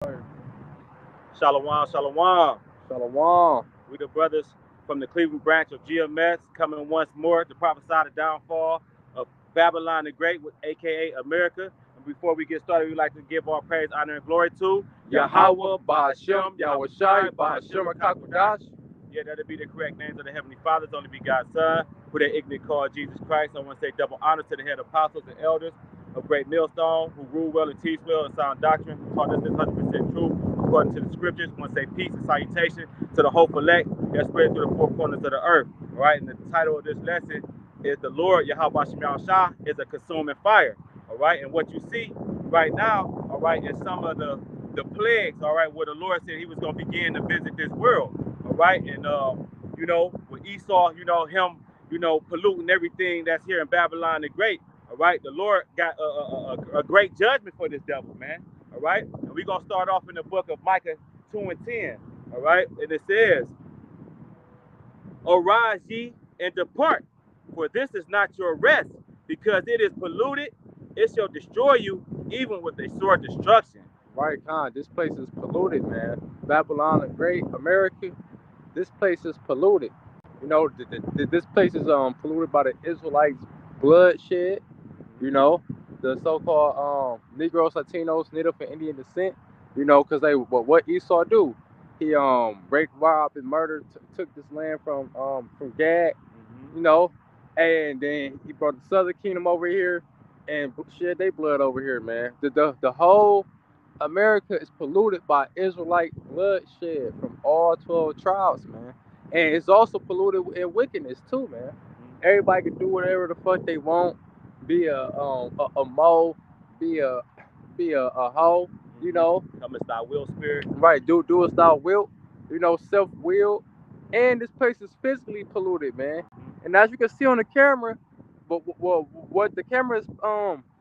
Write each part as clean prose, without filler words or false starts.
Shalom, shalom. Shalom. We the brothers from the Cleveland branch of GMS coming once more to prophesy the downfall of Babylon the Great, aka America. And before we get started, we'd like to give all praise, honor, and glory to Yahweh, Ba'ashem, Yahushai, Ba'ashem, Akakwadash. Yeah, that'll be the correct names of the Heavenly Father's only begotten Son, who they ignorantly called Jesus Christ. I want to say double honor to the head apostles and elders of Great Millstone, who rule well and teach well and sound doctrine, who taught us this 100% truth according to the scriptures. I want to say peace and salutation to the hopeful elect that spread through the four corners of the earth. All right, and the title of this lesson is the Lord Yahweh Shem Shah is a consuming fire. All right, and what you see right now, all right, is some of the plagues, all right, where the Lord said he was going to begin to visit this world. All right, and with Esau, him, polluting everything that's here in Babylon the Great. All right, the Lord got a great judgment for this devil, man. All right, and we're gonna start off in the book of Micah 2:10. All right, and it says, "Arise ye and depart, for this is not your rest, because it is polluted. It shall destroy you, even with a sore destruction." Right, Khan. This place is polluted, man. Babylon the Great, America. This place is polluted. This place is polluted by the Israelites' bloodshed. The so-called Negroes, Latinos, Native and Indian descent. Because what Esau do? He raped, robbed, and murdered, took this land from Gad. And then he brought the Southern Kingdom over here and shed their blood over here, man. The whole America is polluted by Israelite bloodshed from all 12 tribes, man. And it's also polluted in wickedness too, man. Everybody can do whatever the fuck they want. Be a mole, be a hoe, Come as thy will, spirit. Right, do as thou wilt, self-willed. And this place is physically polluted, man. And as you can see on the camera, but what the camera is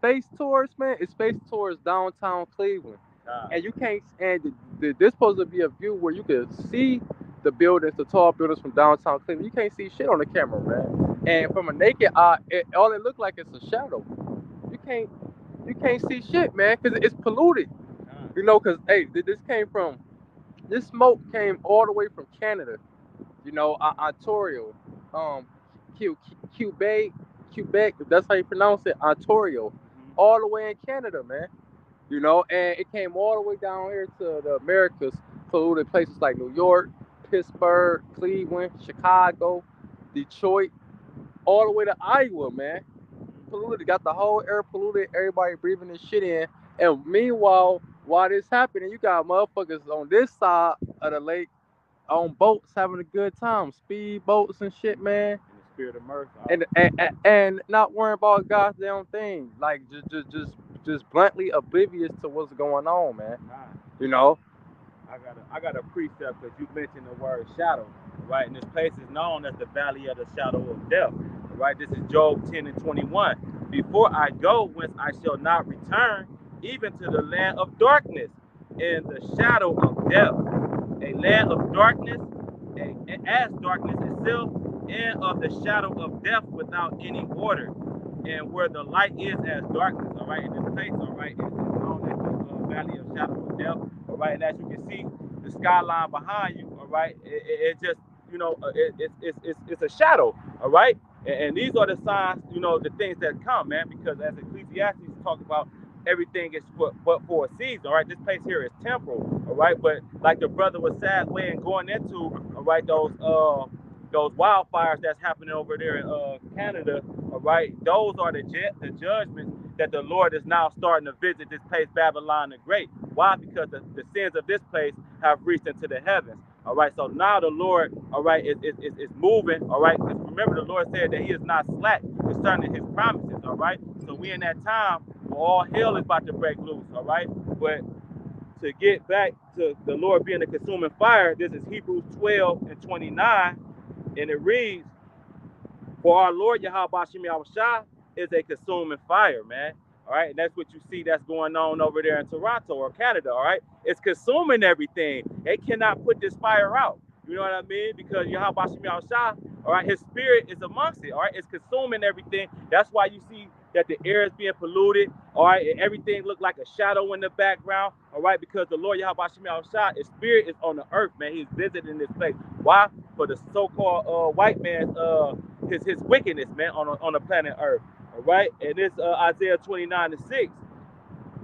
face towards, man, is face towards downtown Cleveland. And you can't, and this supposed to be a view where you can see the buildings, the tall buildings from downtown Cleveland. You can't see shit on the camera, man. And from a naked eye, all it look like is a shadow. You can't see shit, man, because it's polluted. Because hey, this smoke came all the way from Canada. Ontario, Quebec, that's how you pronounce it, Ontario, all the way in Canada, man. And it came all the way down here to the Americas, polluted places like New York, Pittsburgh, Cleveland, Chicago, Detroit, all the way to Iowa, man. Polluted, got the whole air polluted, everybody breathing this shit in. And meanwhile, while this happening, you got motherfuckers on this side of the lake on boats having a good time, speed boats and shit, man. In the spirit of mirth. And not worrying about a goddamn thing, like just bluntly oblivious to what's going on, man. I got a precept because you mentioned the word shadow, right? And this place is known as the valley of the shadow of death, right? This is Job 10:21. "Before I go, whence I shall not return, even to the land of darkness and the shadow of death." A land of darkness, as darkness itself, and of the shadow of death without any order, and where the light is as darkness. All right, in this place, all right, it's known as the valley of shadow of death. All right, and as you can see, the skyline behind you, all right, it just, it's a shadow. All right, and these are the signs, the things that come, man, because as Ecclesiastes talk about, everything is but for a season. All right, this place here is temporal. All right, but like the brother was sad way and going into, all right, those wildfires that's happening over there in Canada. All right, those are the judgments that the Lord is now starting to visit this place, Babylon the Great. Why? Because the sins of this place have reached into the heavens. All right, so now the Lord, all right, is moving. All right, because remember the Lord said that He is not slack concerning His promises. All right, so we in that time where all hell is about to break loose. All right, but to get back to the Lord being a consuming fire, this is Hebrews 12:29, and it reads, "For our Lord Yahweh Shem Yahushua is a consuming fire," man. All right, and that's what you see that's going on over there in Toronto or Canada. All right, it's consuming everything. They cannot put this fire out. You know what I mean? Because Yahweh Shem Yahushua, all right, His spirit is amongst it. All right, it's consuming everything. That's why you see that the air is being polluted. All right, and everything looked like a shadow in the background. All right, because the Lord Yahweh Shemel Shah, His spirit is on the earth, man. He's visiting this place. Why? For the so-called white man's his wickedness, man, on the planet Earth. All right, and this Isaiah 29:6.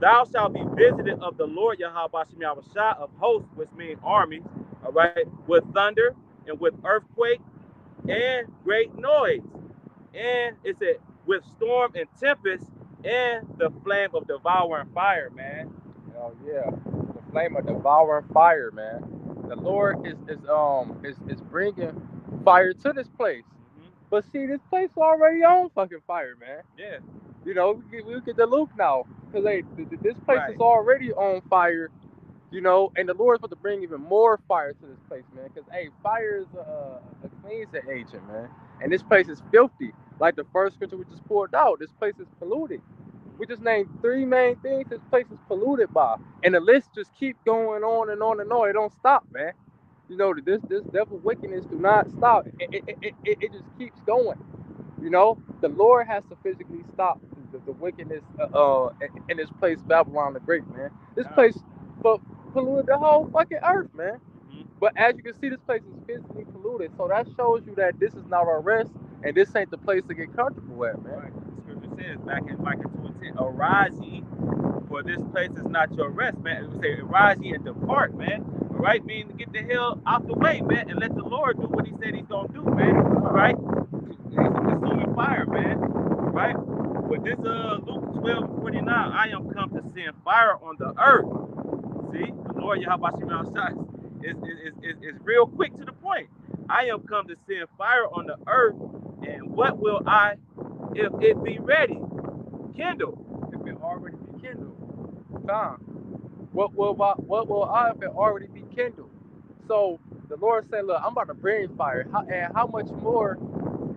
Thou shalt be visited of the Lord Yahweh Shemel Shah of hosts, which means armies. All right, with thunder and with earthquake and great noise. And it said, with storm and tempest and the flame of devouring fire, man. Oh yeah, the flame of devouring fire, man. The Lord is bringing fire to this place. Mhm. But see, this place already on fucking fire, man. Yeah, You know, we get the loop now, cause hey, this place Right. is already on fire. You know, and the Lord's about to bring even more fire to this place, man. Cause hey, fire is a cleansing agent, man. And this place is filthy. Like the first scripture we just poured out, this place is polluted. We just named three main things this place is polluted by, and the list just keep going on and on and on. It don't stop, man. You know, this devil wickedness do not stop. It just keeps going. You know, the Lord has to physically stop the wickedness in this place, Babylon the Great, man. This place polluted the whole fucking earth, man. Mhm. But as you can see, this place is physically polluted, so that shows you that this is not our rest, and this ain't the place to get comfortable at, man. Right. The scripture says back in Micah 2:10, arise ye, for this place is not your rest, man. It would say, arise ye and depart, man. All right, meaning get the hell out the way, man, and let the Lord do what He said He's gonna do, man. All right, He's a consuming fire, man. All right, but this Luke 12:49, I am come to send fire on the earth. See, the Lord Yahweh Shemel Shah is real quick to the point. I am come to send fire on the earth, and what will I, if it be ready, kindle? If it already be kindled, time. What will I if it already be kindled? So the Lord said, "Look, I'm about to bring fire, and how much more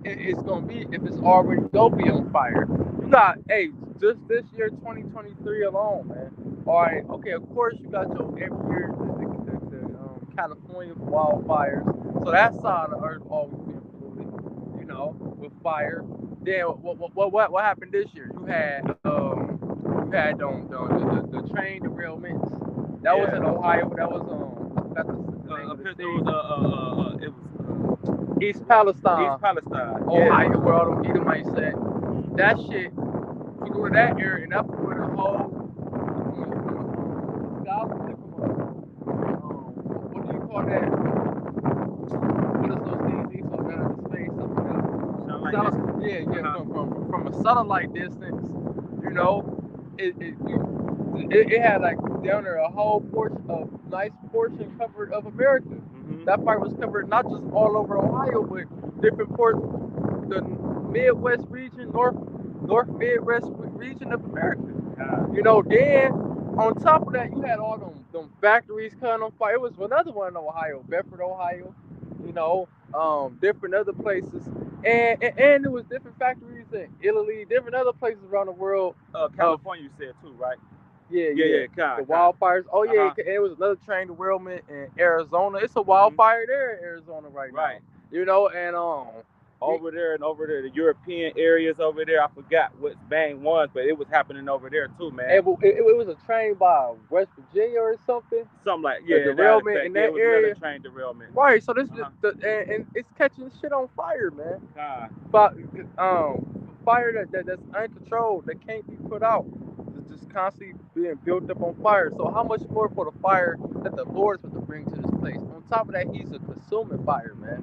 it's gonna be if it's already gonna be on fire?" You got, hey, just this year, 2023 alone, man. All right, okay, of course you got your every year the California wildfires, so that side of the earth always being polluted, you know, with fire. Then what happened this year? You had the train derailments. That was Yeah. in Ohio. That was I forgot the name of the It state. was East Palestine, East Palestine. Ohio, where all them Edomites at. That shit polluted that area, and that polluted the whole what do you call that? What is those things you talk about in space? I forgot. From a satellite distance, you know, it had like down there a whole nice portion covered of America. Mhm. That part was covered not just all over Ohio, but different parts, the Midwest region, North Midwest region of America. You know, then on top of that, you had all them factories caught on fire. It was another one in Ohio, Bedford, Ohio. You know, different other places, and there was different factories in Italy, different other places around the world. California, you said too, right? Yeah. The wildfires. Oh yeah, Uh-huh. and it was another train derailment in Arizona. It's a wildfire there in Arizona right now. Right. You know, and over there, the European areas over there. I forgot what bang was, but it was happening over there too, man. it was a train by West Virginia or something. Something like derailment in that it was area. Another train derailment. Right. So this and it's catching shit on fire, man. God. But fire that's uncontrolled, that can't be put out. It's just constantly being built up on fire. So how much more for the fire that the Lord's going to bring to this place? On top of that, He's a consuming fire, man.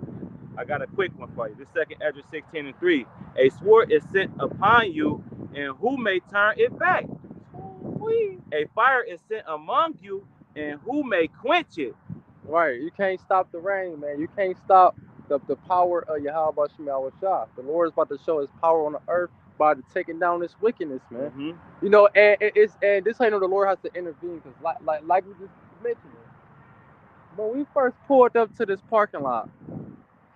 I got a quick one for you. This second Ezra 16:3. A sword is sent upon you, and who may turn it back? A fire is sent among you, and who may quench it? Right. You can't stop the rain, man. You can't stop the power of Yahweh Shemel Shah. The Lord is about to show His power on the earth by taking down this wickedness, man. Mm-hmm. You know, and this how you know the Lord has to intervene, because like we just mentioned, when we first pulled up to this parking lot,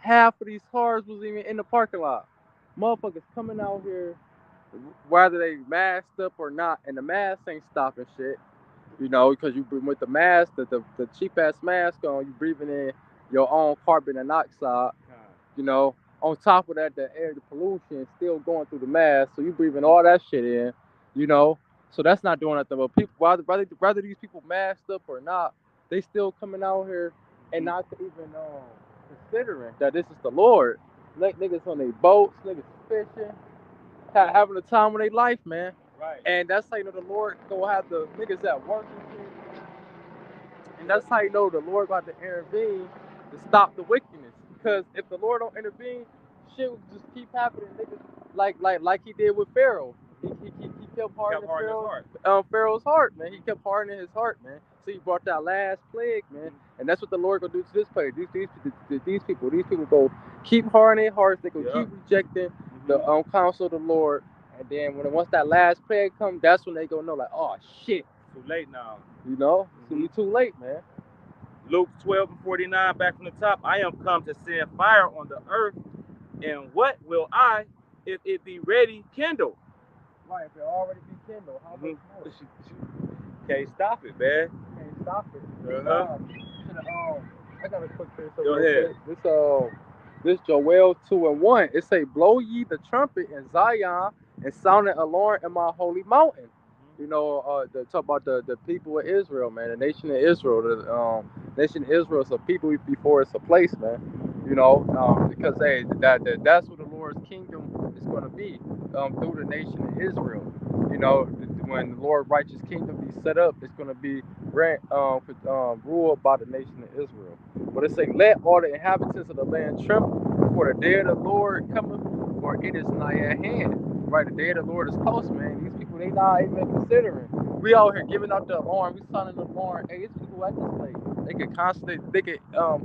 half of these cars was even in the parking lot. Motherfuckers coming out here, whether they masked up or not, and the mask ain't stopping shit. You know, because you with the mask, the cheap ass mask on, you breathing in your own carbon monoxide. You know, on top of that, the air, the pollution is still going through the mask, so you breathing all that shit in. You know, So that's not doing nothing. But people, whether these people masked up or not, they still coming out here and not even considering that this is the Lord. Like niggas on their boats, niggas fishing, having the time of their life, man. Right. And that's how you know the Lord gonna have the niggas at work and shit. And that's how you know the Lord about to intervene to stop the wickedness. Because if the Lord don't intervene, shit will just keep happening, niggas. Like he did with Pharaoh. He kept hardening Pharaoh's heart, man. He kept hardening his heart, man. So he brought that last plague, man. And that's what the Lord gonna do to this place. These people go keep hardening their hearts. They go keep rejecting the counsel of the Lord. And then once that last plague comes, that's when they gonna know, like, oh shit. Too late now. You know? So you too late, man. Luke 12:49, back from the top. I am come to send fire on the earth, and what will I, if it be ready, kindle? Right, if it already be kindled, how much more? Can't stop it, man. Can't stop it. I got a quick thing. Go ahead. This Joel 2:1. It say, "Blow ye the trumpet in Zion, and sound an alarm in my holy mountain." You know, talk about the people of Israel, man. The nation of Israel. The nation of Israel is a people before it's a place, man. You know, because hey, that's what the Lord's kingdom is going to be through the nation of Israel. You know, when the Lord's righteous kingdom be set up, it's going to be ruled by the nation of Israel. But it say, "Let all the inhabitants of the land tremble, for the day of the Lord cometh, for it is nigh at hand." Right, the day of the Lord is close, man. These people, they not even considering. We out here giving out the alarm. We sounding the alarm. Hey, it's people at this place. They could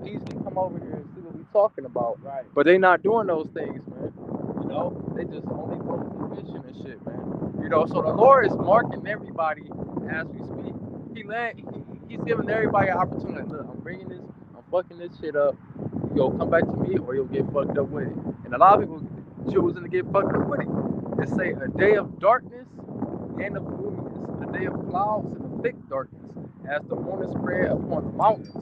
easily come over here and see what we talking about. Right. But they not doing those things, man. You know, they just only boats and fishing and shit, man. You know, so the Lord is marking everybody as we speak. He's giving everybody an opportunity. Look, I'm fucking this shit up. You'll come back to me, or you'll get fucked up with it. And a lot of people choosing to get fucked up with it. They say a day of darkness and of gloominess, a day of clouds and of thick darkness, as the morning spread upon the mountains.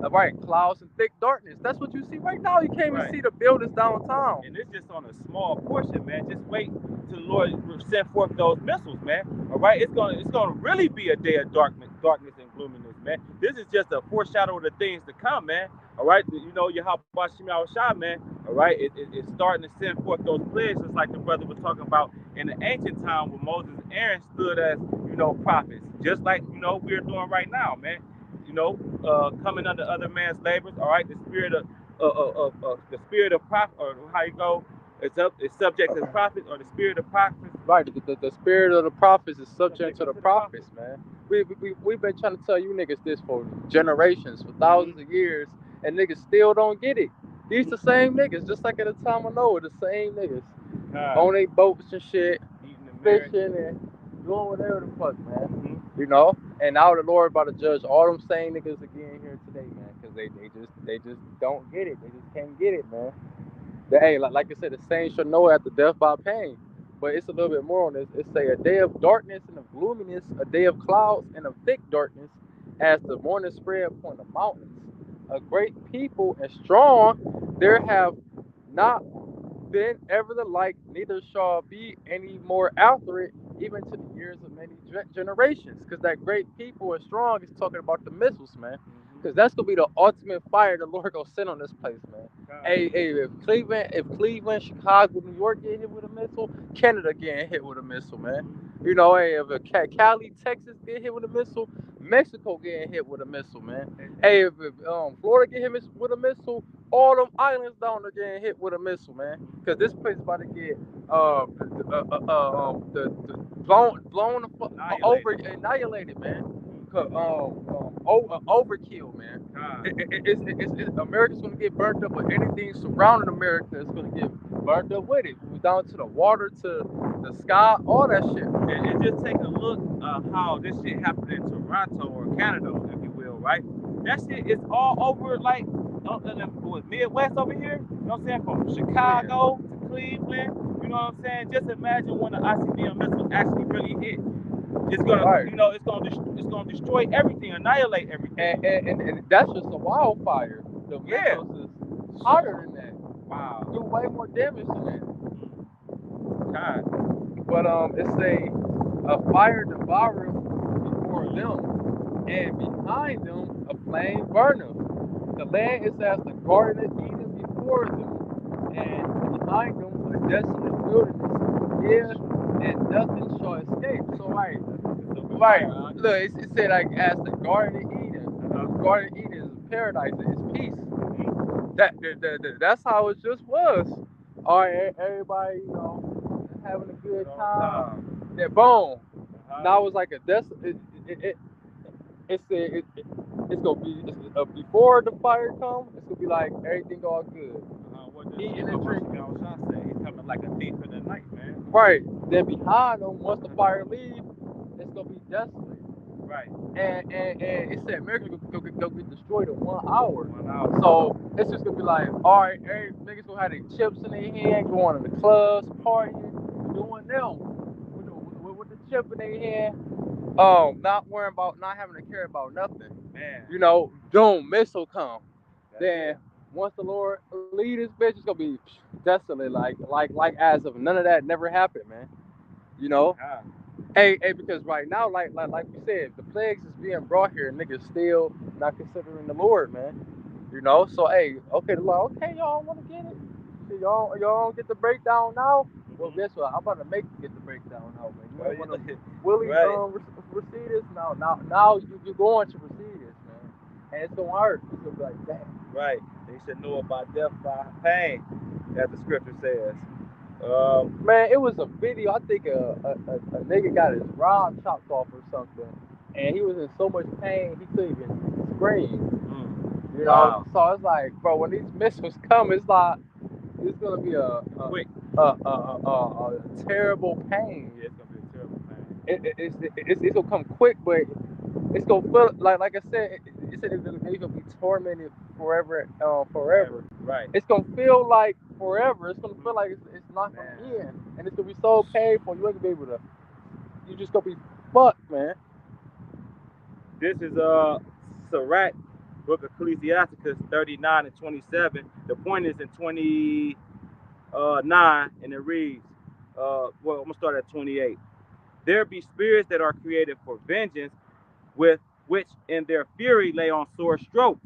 All right, clouds and thick darkness. That's what you see right now. You can't even see the buildings downtown. And it's just on a small portion, man. Just wait till the Lord send forth those missiles, man. All right, it's gonna really be a day of darkness and gloominess, man. This is just a foreshadow of the things to come, man. All right, you know, Yahweh Shem Yahushua, man. All right, it's starting to send forth those plagues, just like the brother was talking about in the ancient time when Moses and Aaron stood as, you know, prophets, just like, you know, we're doing right now, man. You know, coming under other man's labors. All right, the spirit of prophet, or how you go, it's subject to the prophets, or the spirit of prophets. Right, the spirit of the prophets is subject to the prophets, man. We've been trying to tell you niggas this for generations, for thousands of years, and niggas still don't get it. These the same niggas, just like at the time of Noah, the same niggas on their boats and shit, fishing and doing whatever the fuck, man. You know, and now the Lord about to judge all them same niggas again here today, man, because they just don't get it. They just can't get it, man. Hey, like I said, the saints shall know after death by pain. But it's a little bit more on this. It say a day of darkness and of gloominess, a day of clouds and of thick darkness, as the morning spread upon the mountains. A great people and strong, there have not been ever the like, neither shall be any more after it, even to the years of many generations. Because that great people and strong is talking about the missiles, man. Because that's gonna be the ultimate fire the Lord gonna send on this place, man. Hey, if Cleveland, Chicago, New York get hit with a missile, Canada getting hit with a missile, man. You know, hey, if Cali, Texas get hit with a missile, Mexico getting hit with a missile, man. Hey, if Florida get hit with a missile, all them islands down there getting hit with a missile, man. Because this place is about to get blown annihilated, man. Overkill, man. It's America's gonna get burnt up, but anything surrounding America is gonna get burnt up with it. Down to the water, to the sky, all that shit. And just take a look how this shit happened in Toronto or Canada, if you will, right? That shit is all over, like, Midwest over here. You know what I'm saying? From Chicago to Cleveland. You know what I'm saying? Just imagine when the ICBM missile actually really hit. It's gonna, you know, it's gonna destroy everything, annihilate everything. And that's just a wildfire. The missiles is hotter than that. Wow. Do way more damage than that. God. But it say a fire devourer before them, and behind them a flame burneth. The land is as the garden of Eden before them, and behind them a desolate wilderness. Yeah, and nothing shall escape. So right. Look, it said like as the Garden of Eden. The Garden of Eden is paradise. It's peace. That's how it just was. All right, everybody, having a good time. Then boom. Now it's like a it's gonna be before the fire comes. It's gonna be like everything all good. Eating and drinking. He's coming like a thief in the night, man. Right. Then behind them, once the fire leaves, it's gonna be desolate. Right. And it said America go get destroyed in 1 hour. 1 hour. So it's just gonna be like, all right, every niggas gonna have their chips in their hand, going to the clubs, partying, doing them with the chip in their hand. Not worrying about, not having to care about nothing. Man. Doom missile come. Then once the Lord lead this bitch, it's gonna be desolate, like as if none of that never happened, man. Hey, because right now, like we said, the plagues is being brought here, niggas still not considering the Lord, man. So hey, okay, the Lord, okay, y'all want to get it? So y'all don't get the breakdown now? Well, guess what? I'm about to make you get the breakdown now, man. You want to Willie receive this? Now you're going to receive this, man, and it's gonna hurt. It's gonna be like that. Right. They should know about death by pain, as the scripture says. Man, it was a video. I think a nigga got his rod chopped off or something, and he was in so much pain he couldn't even scream. Wow. So it's like, bro, when these missiles come, it's like it's gonna be a terrible pain. Yeah, it's gonna be a terrible pain. It's gonna come quick, but it's gonna feel like I said. It said it's gonna be tormented forever. Right. It's gonna feel like forever. It's gonna feel like it's not gonna end, and it's gonna be so painful. You ain't gonna be able to. You just gonna be fucked, man. This is Sirach, Book of Ecclesiasticus 39 and 27. The point is in 29, and it reads, well, I'm gonna start at 28. There be spirits that are created for vengeance, with which in their fury lay on sore strokes.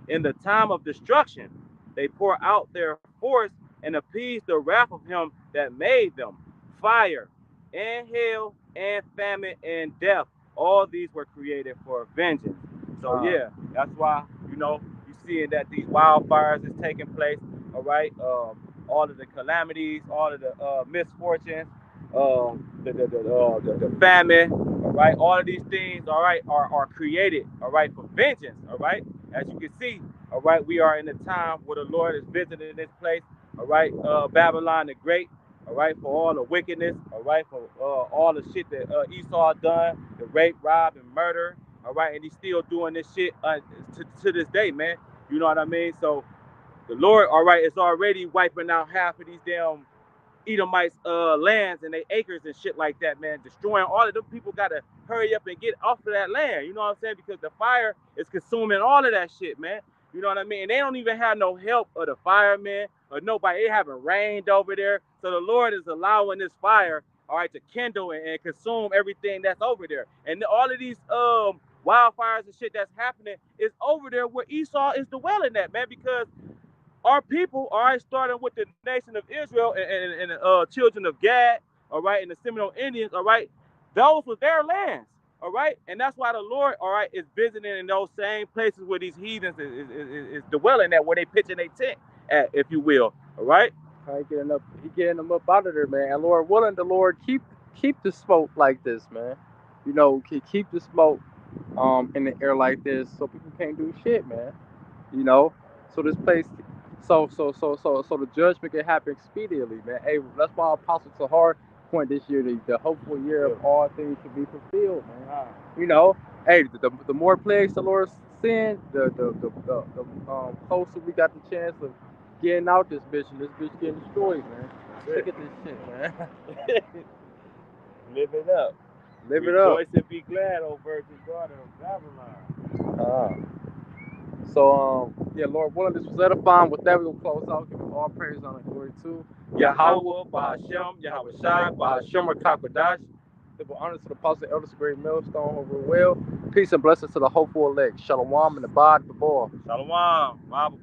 In the time of destruction, they pour out their force and appease the wrath of him that made them. Fire and hail and famine and death, all these were created for vengeance. So yeah, that's why you seeing that these wildfires is taking place. All right, all of the calamities, all of the misfortunes, the famine. All right, all of these things, all right, are created, all right, for vengeance. All right, as you can see, all right, we are in a time where the Lord is visiting this place. All right, Babylon the Great. All right, for all the wickedness. All right, for all the shit that Esau done, the rape, rob, and murder. All right, and he's still doing this shit to this day, man. You know what I mean? So the Lord, all right, is already wiping out half of these damn Edomites' lands and their acres and shit like that, man. Destroying all of them. People gotta hurry up and get off of that land. You know what I'm saying? Because the fire is consuming all of that shit, man. You know what I mean? And they don't even have no help of the firemen or nobody. It haven't rained over there. So the Lord is allowing this fire, all right, to kindle and consume everything that's over there. And all of these wildfires and shit that's happening is over there where Esau is dwelling at, man, because our people, all right, starting with the nation of Israel and the children of Gad, all right, and the Seminole Indians, all right, those were their lands, all right, and that's why the Lord, all right, is visiting in those same places where these heathens is dwelling at, where they pitching their tent at, if you will, all right. He getting them up out of there, man. And Lord willing, the Lord keep the smoke like this, man. Keep the smoke in the air like this, so people can't do shit, man. So this place. So the judgment can happen expediently, man. Hey, that's why Apostle Tahar point this year, the hopeful year of all things to be fulfilled, man. Hey, the more plagues the Lord send, the closer we got the chance of getting out this bitch, and this bitch getting destroyed, man. Look at this shit, man. Live it up. Live it up. Rejoice and be glad, O virgin daughter of Babylon. So, yeah, Lord willing, this was edifying. With that, we're going to close out. Give him all praise, honor, and glory to Yahweh, Ba'ashem, Yahweh Shai, Ba'ashem, Rakakwadash. Double honor to the apostle, elders, great millstone over well. Peace and blessings to the hopeful elect. Shalom and the bod, the ball. Shalom. Bible.